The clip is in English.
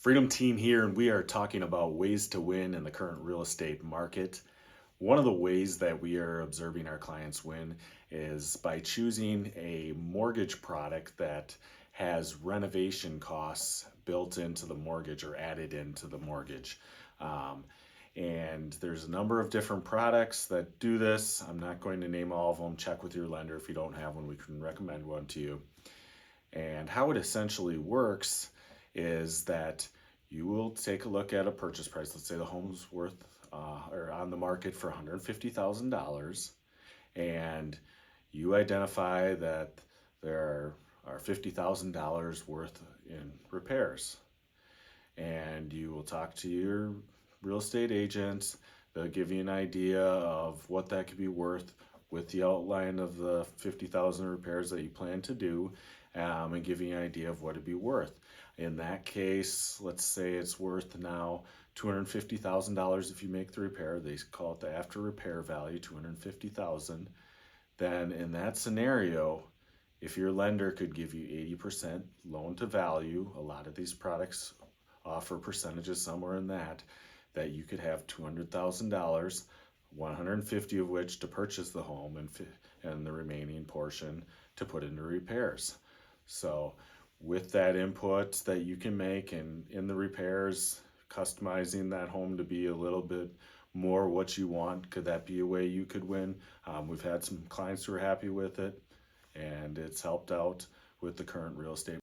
Freedom Team here, and we are talking about ways to win in the current real estate market. One of the ways that we are observing our clients win is by choosing a mortgage product that has renovation costs built into the mortgage or added into the mortgage. Um, and there's a number of different products that do this. I'm not going to name all of them. Check with your lender. If you don't have one, we can recommend one to you. And how it essentially works is that you will take a look at a purchase price. Let's say the home's worth or on the market for $150,000, and you identify that there are $50,000 worth in repairs. And you will talk to your real estate agent. They'll give you an idea of what that could be worth with the outline of the 50,000 repairs that you plan to do, and give you an idea of what it'd be worth. In that case, let's say it's worth now $250,000 if you make the repair. They call it the after repair value, 250,000. Then in that scenario, if your lender could give you 80% loan to value, a lot of these products offer percentages somewhere in that you could have $200,000, 150 of which to purchase the home and the remaining portion to put into repairs. So with that input that you can make and in the repairs, customizing that home to be a little bit more what you want, could that be a way you could win? We've had some clients who are happy with it, and it's helped out with the current real estate